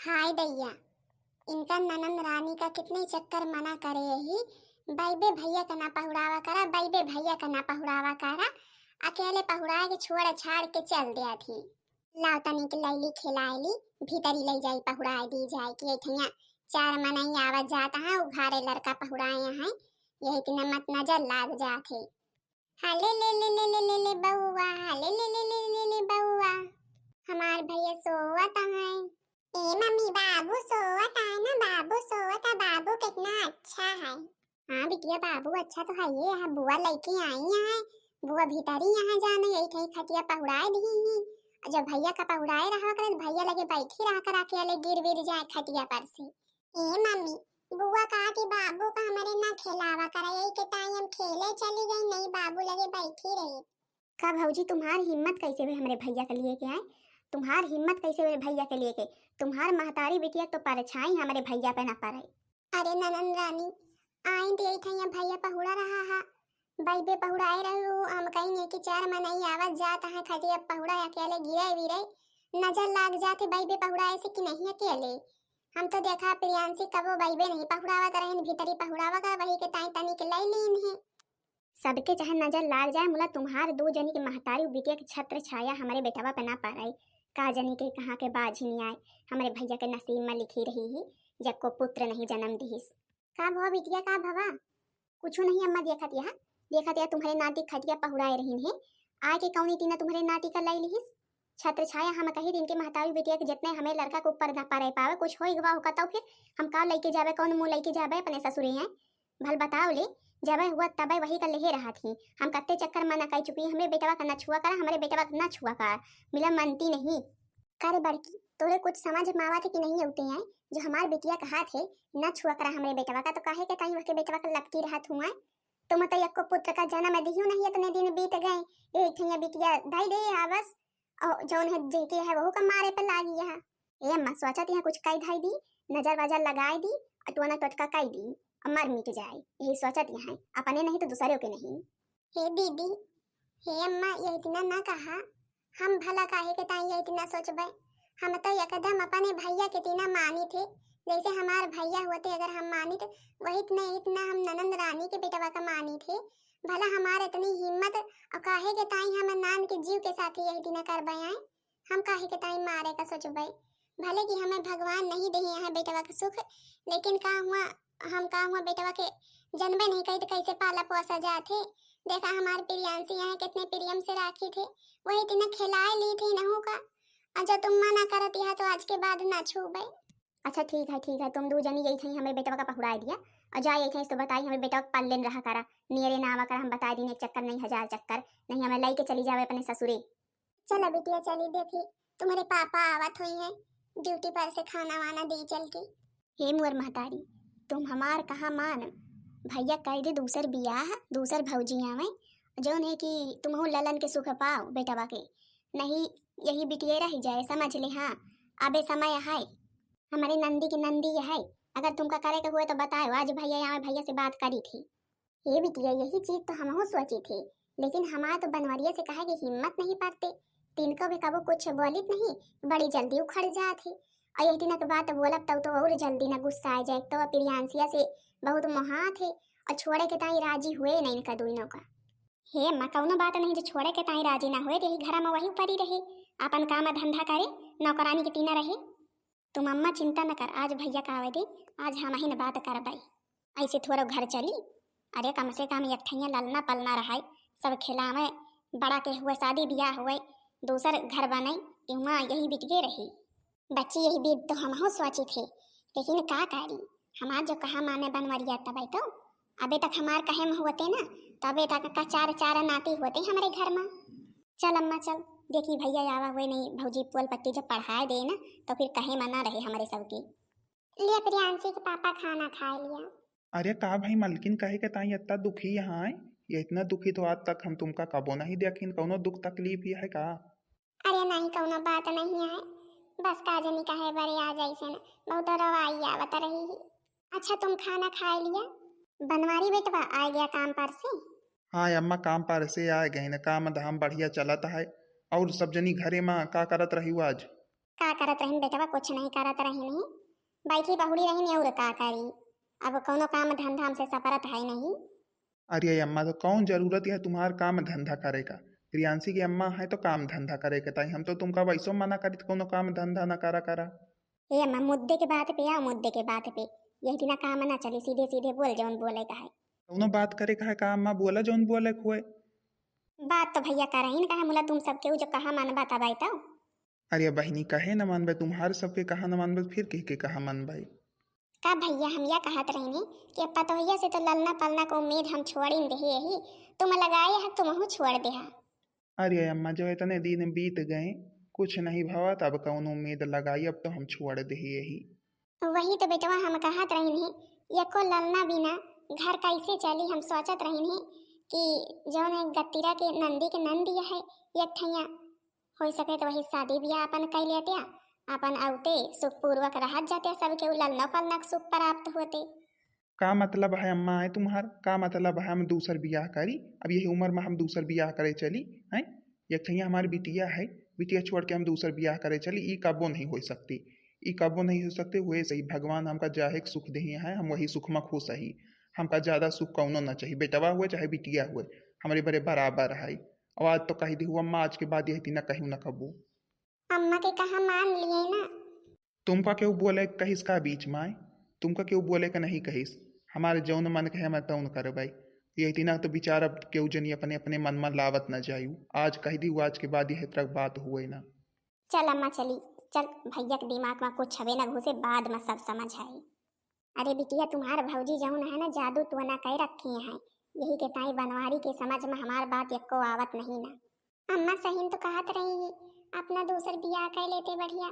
हाय दैया, इनका ननंद रानी का कितने चक्कर मना करे यही। बैबे भैया का ना पहुड़ावा करा, बैबे भैया का ना पहुड़ावा करा। अकेले पहुड़ा के छोड़ छाड़ के चल दिया थी। लाओ तनी के लैली खिलाएली, भीतरी ले जाई पहुड़ाए दी जाए कि एठिया चार मनई आवत जाता है उघारे लड़का पहुड़ाए हैं। यही तीन मत नजर लाग जाथे। हाले ले ले ले ले ले ले बउआ, हाले ले ले ले ले ले बउआ, हमार भैया सोवत है। ए मम्मी, बाबू सोवत है ना, बाबू सोवत है, बाबू कितना अच्छा है। हाँ बिटिया, बाबू अच्छा तो है। ये है बुआ लड़की आई है, बुआ भीतरी यहाँ जाने यही थे खटिया पहुड़ाए दी ही। जब भैया का पहुड़ाए रहा कर भैया लगे बैठी रहा कर, अकेले गिर विर जाए खटिया पर से। ए मम्मी, बुआ कहा कि बाबू का हमारे ना खिलावा करा, यही के टाइम हम खेले चली गई, नहीं बाबू लगे बैठी रही। का भौजी तुम्हारी हिम्मत कैसे हुई हमारे भैया के लिए के आए? तुम्हार हिम्मत कैसे हुई भैया के लिए के? तुम्हार महतारी बिटिया तो परछाई हमारे भैया पे ना पड़े। अरे ननंद रानी, आई तो यही था भैया पहुड़ा रहा है, बैबे पहुड़ाए रहो। हम कहीं कि चार मनई आवत जाता है खटिया पहुड़ा अकेले गिरे विरे, नजर लाग जाते बैबे पहुड़ाए से कि नहीं अकेले। हम तो देखा प्रियांशी कबो बैबे नहीं पहुड़ावा करे, भीतरी पहुड़ावा कर वही के ताई तनी के लई लीन है। सबके चाहे नजर लाग जाए, मुला तुम्हार दो जनी के महतारी बिटिया के छत्र छाया हमारे बेटवा पे ना पाई। का जनी के कहाँ के बाझी नहीं आए, हमारे भैया के नसीब में लिखी रही ही जब को पुत्र नहीं जन्म दीस। का भवा बिटिया, का भवा? कुछ नहीं अम्मा, देखत या तुम्हारे नाती खटिया पहुड़ाए रही है। आए के कौनी तीना तुम्हारे नाती का लाई लिहिस छत्र छाया। हम कही दिन के महतारी बिटिया के जितने हमें लड़का के ऊपर ना पारे पावे, कुछ हो गवा होगा तो फिर हम का लेके जावे, कौन मुंह लेके जावे अपने ससुरे हैं? भल बताओ ले, जब हुआ तब वही का लेहे रहा थी। हम कत्ते चक्कर मना कह चुकी, हमें बेटवा का न छुआ कर, हमारे बेटवा का न छुआ कर, मिला मनती नहीं। करे बड़की, तोरे कुछ समझ मावा थे कि नहीं होते हैं? जो हमारे बेटिया कहा थे न छुआ करा हमारे बेटवा का, तो काहे के ताई वके बेटवा का लपकी रहा हुआ। तुम तो एक को पुत्र का जन्म दियो नहीं, इतने दिन बीत गए, एक ठिया बिटिया दाई दे आवस और जौन है जेके है वहू का मारे पे लागी है। ए अम्मा, सोचा तिया कुछ कई धाई दी, नजर वजर लगाई दी, अटवाना टटका कई दी, मर मिट जाए, यही सोचत यहाँ अपने नहीं तो दूसरे के नहीं। हे दीदी, हे अम्मा, ये इतना ना कहा, हम भला काहे के ताई ये इतना सोचबे। हम तो एकदम अपने भैया के तीना मानी थे, जैसे हमारे भैया होते अगर हम मानी तो वही इतना हम ननंद रानी के बेटवा का मानी थे। भला हमारे इतनी हिम्मत और काहे के ताई हम नान के जीव के साथ यही दिन कर आए, हम काहे के ताई मारे का सोचबे। भले कि हमें भगवान नहीं दे यहाँ बेटवा का सुख, लेकिन का हुआ हम का हुआ बेटवा के जन्मे नहीं कही तो कैसे पाला पोसा जाते। देखा हमारे प्रियांशी यहाँ कितने प्रियम से राखी थे, वही तीन खिलाए ली थी नहू का। अच्छा तुम मना करती है तो आज के बाद ना छूबे। अच्छा ठीक है, तुम दो जनी यही थी हमें बेटवा का पहुड़ा दिया और जा यही थी तो बताई हमें बेटवा पाल लेन रहा करा, नियरे ना आवा कर, हम बता दी एक चक्कर नहीं हजार चक्कर नहीं, हमें लाई के चली जावे अपने ससुरे। चलो बिटिया चली, देखी तुम्हारे पापा आवत हुई है ड्यूटी पर से खाना वाना दी चल के। हे मोर महतारी, तुम हमार कहा मान, भैया कह दे दूसर बियाह दूसर भौजिया में, जो है कि तुम हो ललन के सुख पाओ बेटवा के, नहीं यही बिटिया रह जाए, समझ ले। हाँ अबे समय है, हमारी नंदी की नंदी है, अगर तुमका करे के हुए तो बताओ। आज भैया यहाँ भैया से बात करी थी। ये बिटिया यही चीज तो हम हो सोची थी, लेकिन हमारा तो बनवरिया से कहा कि हिम्मत नहीं पड़ते, तिनको भी कबो कुछ बोलित नहीं, बड़ी जल्दी उखड़ जाती। और यही दिन के बात बोलब तो और जल्दी ना गुस्सा आ जाए। तो प्रियांशिया से बहुत मोहा थे और छोड़े के ताई राजी हुए नहीं इनका दोनों का। हे अम्मा, कौनो बात नहीं जो छोड़े के ताई राजी ना हुए, यही घर में वही पड़ी रहे, अपन काम धंधा करे, नौकरानी के तीना रहे। तुम अम्मा चिंता न कर, आज भैया का आवे दे, आज हम ही न बात कर भाई, ऐसे थोड़ा घर चली। अरे कम से कम एक ठैया ललना पलना रहा, सब खिलावे, बड़ा के हुए शादी ब्याह हुए, दूसर घर बनाई वहाँ यही बिटिए रही। बच्ची यही बीत तो हम हो सोची थे, लेकिन का करी, हमार जो कहा माने बनवरिया तब तो अबे तक हमार कहे में होते ना, तबे तक का चार चार नाती होते हमारे घर में। चल अम्मा चल, देखी भैया आवा हुए नहीं, भौजी पोल पट्टी जब पढ़ाए दे ना तो फिर कहे मना रहे हमारे सबकी। लिया प्रियांशी के पापा खाना खा लिया। अरे का भाई मलकिन कहे के ताई इतना दुखी यहाँ आए, ये इतना दुखी तो आज तक हम तुमका कबो नहीं देखिन, कौनो दुख तकलीफ ही है का? अरे नहीं कौनो बात नहीं है, बस काजनी कहे बड़े आ जैसे न बहुत रवाई आवत रही। अच्छा तुम खाना खा लिया? बनवारी बेटवा आ गया काम पर से? हाँ अम्मा काम पर से आ गए न, काम धाम बढ़िया चलता है। और सब जनी घरे में का करत रही आज? का करत रहीन बेटवा, कुछ नहीं करत रहीन। बैठी बहुड़ी रहीन और का करी। अब कोनो काम धंधा हमसे सपरत है नहीं। अरे अम्मा तो कौन जरूरत है तुम्हार काम धंधा करे का। प्रियांशी की अम्मा है तो काम धंधा करे के ताई हम तो तुमका वैसो मना करी कोनो काम धंधा न करा करा। ए अम्मा, मुद्दे के बात पे आओ, मुद्दे के बात पे। यही दिन काम ना चली, सीधे सीधे बोल जौन बोले का है। दोनों बात करे का है का अम्मा, बोला जौन बोले खोए। बात तो भैया कर रही कहा मुला तुम सबके जो कहा मन बात अब तो। अरे बहनी कहे न मानबे, तुम्हार सबके कहा न मानबे फिर कह के कहा मानबे। का भैया हम यह कहत रही कि अब पतोहिया से तो ललना पलना को उम्मीद हम छोड़ी दे ही। तुम लगाए है तुम छोड़ दे। अरे अम्मा जो इतने दिन बीत गए कुछ नहीं भवा, तब कौन उम्मीद लगाई, अब तो हम छोड़ दे यही। वही तो बेटवा हम कहत रही एको ललना बिना घर कैसे चली। हम सोचत रही कि जौन एक गत्तीरा के नंदी के नंदी है एक ठैया हो सके तो वही शादी ब्याह अपन कर लेते, अपन औते सुखपूर्वक रहत जाते, सबके ललना पलना सुख प्राप्त होते। का मतलब है अम्मा है तुम्हार, का मतलब है हम दूसर बियाह करी, अब यही उम्र में हम दूसर बियाह करे चली हैं। एक ठैया हमारी बिटिया है, बिटिया छोड़ के हम दूसर बियाह करे चली, ई कबो नहीं हो सकती। ई कबो नहीं हो सकते हुए सही भगवान हमका जाहे सुख दे है, हम वही सुख में खुश ही। हमका ज्यादा सुख कौनो ना चाहिए, बेटवा हुए चाहे बिटिया हुए हमारे बड़े बराबर है। और आज तो कही दी हुआ अम्मा, आज के बाद यही ना कहीं ना कबू। अम्मा के कहा मान लिए ना। तुमका क्यों बोले कहिस का बीच में आए, तुमका क्यों बोले का नहीं कहिस। हमारे जौन मन कहे मैं तौन कर भाई। यही तीना तो बेचारा क्यों जनी अपने अपने मन में लावत न जायू, आज कह दी आज के बाद यह तरह बात हुए ना। चल अम्मा चली, चल भैया के दिमाग में कुछ छवे ना घुसे, बाद में सब समझ आए। अरे बिटिया तुम्हार भौजी जौन है ना जादू टोना कह रखे हैं, यही के ताई बनवारी के समझ में हमार बात एको आवत नहीं ना। अम्मा सही तो कहत रही, अपना दूसर बियाह कर लेते बढ़िया,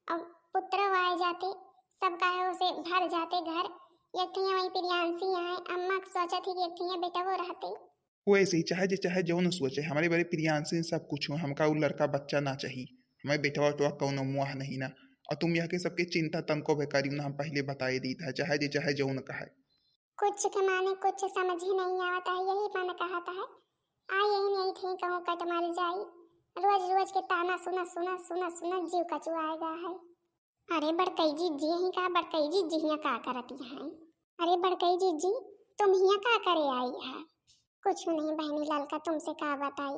अब पुत्र आए जाते, सब कहे उसे भर जाते घर। एक ठिया वही प्रियांशी है, अम्मा सोचा थी कि एक ठिया बेटा वो रहते। वैसे ही चाहे चाहे जौन सोचे, हमारे बड़े प्रियांशी सब कुछ हो, हमका वो लड़का बच्चा ना चाहिए, हमें बेटवा उठवा कौनो मुँह नहीं ना। और तुम यह के सबके चिंता तनको बेकारी ना, हम पहले बताए दी था, चाहे जौन कहा। कुछ के माने कुछ समझ ही नहीं आता है, यही मन कहता है आ यही नहीं थी कहूँ कट मार जाई। रोज रोज के ताना सुना सुना सुना सुना जीव कचुआएगा है। अरे बड़कई जी जी ही का, बड़कई जी जी हिया का करती हैं। अरे बड़कई जी जी तुम हिया का करे आई है। कुछ नहीं बहनी ललका, तुमसे का बताई,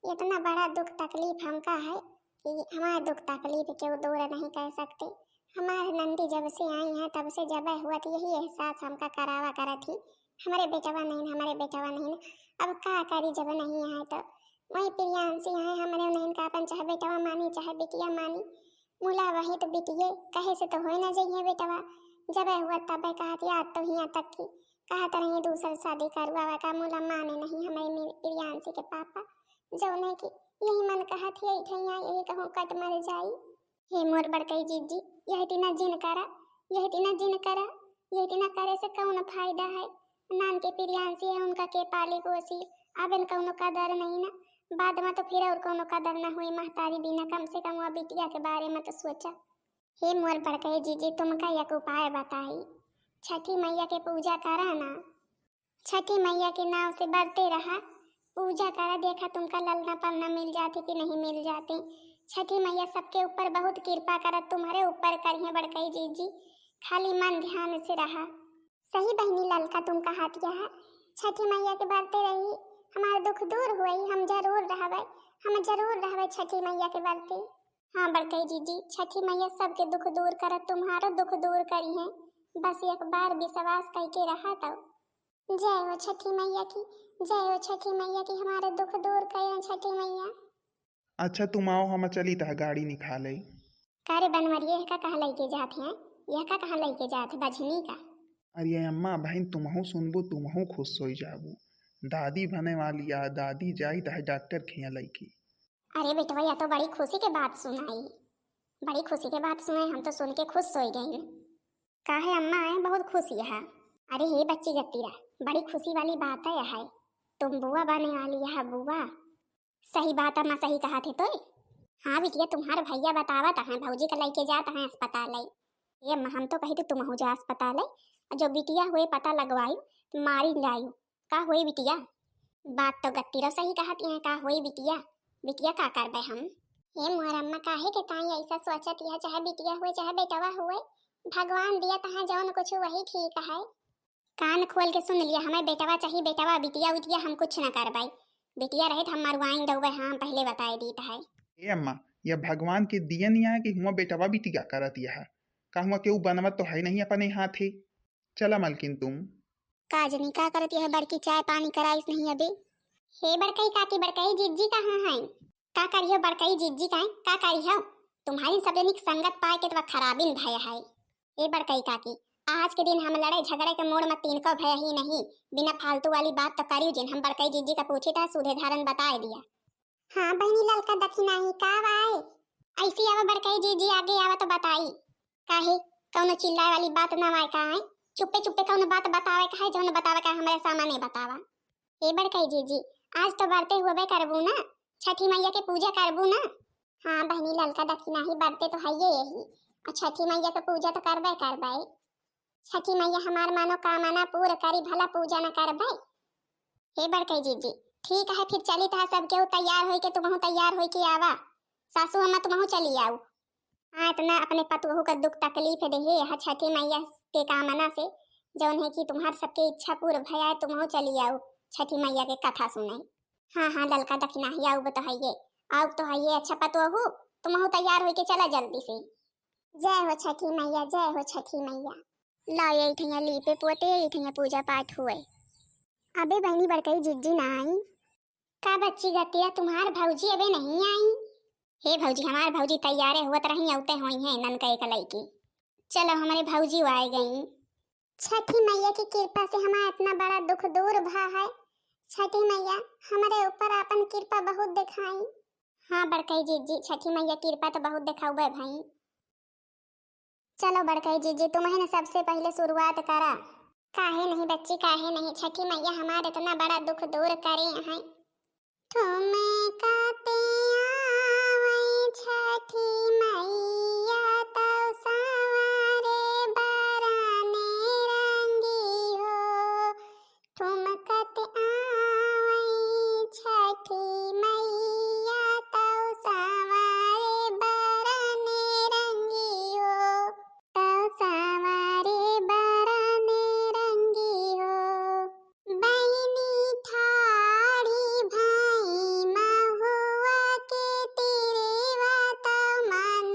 इतना बड़ा दुख तकलीफ हमका है कि हमारे दुख तकलीफ के दूर नहीं कह सकते। हमारे नंदी जब से आई हैं तब से जब हुआ थी यही एहसास हमका करावा करा थी, हमारे बेटवा नहीं, हमारे बेटवा नहीं। अब का करी जब नहीं है तो वही प्रियांशी है, हमारे नहीं का अपन चाहे बेटवा मानी चाहे बिटिया मानी, मुला वही तो बिटिए कहे से तो हो ना जाइए बेटवा। जब हुआ तब कहा थी आज तो हिया तक की कहा तो नहीं दूसर शादी करवा का, मुला माने नहीं हमारी प्रियांशी के पापा जो नहीं की यही मन कहा थी यही कहूँ कट मर जाई। हे मोर बड़कई जीजी यही तीना जिन करा, यही तीना जिन करा, यही तीना करे से कौन फायदा है। नान के प्रियांशी है उनका के पाली पोसी, अब इन कौनो कदर नहीं ना, बाद में तो फिर और कौनो कदर ना हुई महतारी बिना, कम से कम वो बिटिया के बारे में तो सोचा। हे मोर बड़कई जीजी तुमका एक उपाय बताई, छठी मैया के पूजा करा ना, छठी मैया के नाव से बढ़ते रहा, पूजा करा, देखा तुमका ललना पलना मिल जाती कि नहीं मिल जाती। छठी मैया सबके ऊपर बहुत कृपा करत, तुम्हारे ऊपर करिए बड़कई जीजी, खाली मन ध्यान से रहा। सही बहनी ललका तुम कहा दिया है, छठी मैया के बढ़ते रही हमारा दुख दूर हुई, हम जरूर रहवे छठी मैया के बढ़ते। हाँ बड़कई जीजी छठी मैया सबके दुख दूर करत, तुम्हारा दुख दूर करी है, बस एक बार विश्वास करके रहा तब। जय हो छठी मैया की, जय हो छठी मैया की, हमारे दुख दूर करें छठी मैया। अच्छा तुम आओ, हम चली था गाड़ी निकाले। कारे बनवरिए का कहाँ लेके जाते हैं, यह का कहाँ लेके जाते बजनी का। अरे अम्मा बहन तुम्हू सुनबू तुम्हू खुश हो जाबू, दादी बने वाली आ, दादी जाई तो डॉक्टर खिया लईकी। अरे बेटवा यह तो बड़ी खुशी के बात सुनाई, बड़ी खुशी के बात सुनाई, हम तो सुन के खुश हो गई। काहे अम्मा है बहुत खुशी है। अरे हे बच्ची गत्तीरा बड़ी खुशी वाली बात है यह, तुम बुआ बने वाली है बुआ। सही बात अम्मा सही कहा थे तो। हाँ बिटिया तुम्हारे भैया बतावत है भौजी का लेके जाता है अस्पताल। ये अम्मा हम तो कही थी तुम हो जा अस्पताल, जो बिटिया हुए पता लगवायु तो मारी जायु, का हुई बिटिया। बात तो गत्तीरा सही कहती है, का हुई बिटिया, बिटिया का करबे हम। हे मोर अम्मा काहे के ताई ऐसा सोचत यह, चाहे बिटिया हुए चाहे बेटवा हुए, भगवान दिया तहाँ जौन कुछ वही ठीक है। कान खोल के सुन लिया, हमें बेटवा चाहिए बेटवा, बिटिया उटिया हम कुछ न करवाई। बिटिया रहे तो हम मरवाइन डउबे, हाँ पहले बताए दी है। ए अम्मा, यह भगवान के दिया नहीं है कि हुआ बेटवा बिटिया करत यह। का हुआ केहू बनवत तो है नहीं अपने हाथे। चला मलकिन तुम। काजनी का करत यह, बड़की चाय पानी कराइस नहीं अभी। हे बड़कई काकी, बड़कई जिज्जी कहाँ हैं? का करियो बड़कई जिज्जी का करियो? तुम्हारी सब जनिक संगत पाए के तो खराबिन भय है। हे बड़कई काकी, आज के दिन हम लड़े झगड़े के मोड़ में तीन को भय ही नहीं। बिना फालतू वाली बात तो करियो, जिन हम बड़कई जिज्जी का पूछे था सुधे धारन बताए दिया। हाँ बहनी ललका दखिना ही का आए ऐसी आवा बड़कई जीजी आगे आवा तो बताई। काहे कौनो चिल्लाए वाली बात ना आए का है? चुप्पे चुप्पे कौनो बात बतावे का है, जौन बतावे का हमारे सामने बतावा। ए बड़कई जीजी, आज तो बरते हुए करबू ना, छठी मैया के पूजा करबू ना? हाँ बहनी ललका दखिना ही बरते तो है यही, और छठी मैया के पूजा तो करबे करबे। छठी मैया हमार मानो कामना पूर्ण करी, भला पूजा न करबे। हे बड़कई जीजी, ठीक है फिर चली था सब केहू तैयार होई के, तुमहू तैयार होई के आवा। सासू अम्मा तुमहू चली आऊ। हाँ इतना अपने पतोहू का दुख तकलीफ देहे हा छठी मैया के कामना से, जौन है कि तुम्हार सबके इच्छा पूर्ण भया, तुमहू चली आऊ छठी मैया के कथा सुने। हाँ हाँ ललका दखिना ही आऊ बताइए, आऊ तो है ये। अच्छा पतोहू तुमहू तैयार होई के चला जल्दी से। जय हो छठी मैया, जय हो छठी मैया। ला ये ठैया लीपे पोते, ये ठैया पूजा पाठ हुए। अबे बहनी बड़कई जिज्जी ना आई का? बच्ची गतिया तुम्हार भौजी अबे नहीं आई? हे भौजी, हमार भौजी तैयारे हुआ रही, औते हुई हैं ननका एक लड़की। चलो हमारे भौजी आ गई। छठी मैया की कृपा से हमारा इतना बड़ा दुख दूर भा है। छठी मैया हमारे ऊपर अपन कृपा बहुत दिखाई। हाँ बड़कई जीजी, छठी मैया कृपा तो बहुत दिखाऊबे भाई। चलो बड़कई जीजी तुम्हें न सबसे पहले शुरुआत करा। काहे नहीं बच्ची, काहे नहीं, छठी मैया हमारे इतना बड़ा दुख दूर करे हैं। तुम्हें काते आवै छठी मैया, तव सवारे बराने रंगी हो। तुम कते आवै छठी मैया, तव सवारे बराने रंगी हो। तव सवारे बराने रंगी हो। बैनी ठाड़ी भाई महुआ के तिरवा, तव मन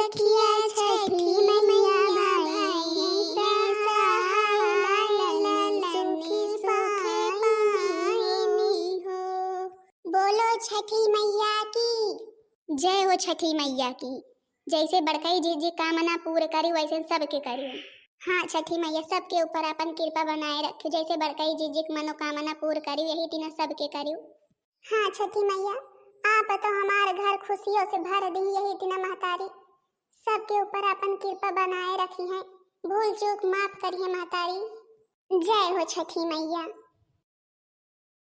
सखिया छठी मैया भई बोलो छठी मैया की जय हो। छठी मैया की जैसे बड़काई जी जी कामना पूरे करी वैसे सबके करी। हाँ छठी मैया सबके ऊपर अपन कृपा बनाए रखियो, जैसे बड़काई जी जी मनोकामना पूर्ण करी यही तीन सबके करियो। हाँ छठी मैया आप तो हमारे घर खुशियों से भर दी यही तीन महतारी, सबके ऊपर अपन कृपा बनाए रखी है, भूल चूक माफ करिए महतारी। जय हो छठी मैया।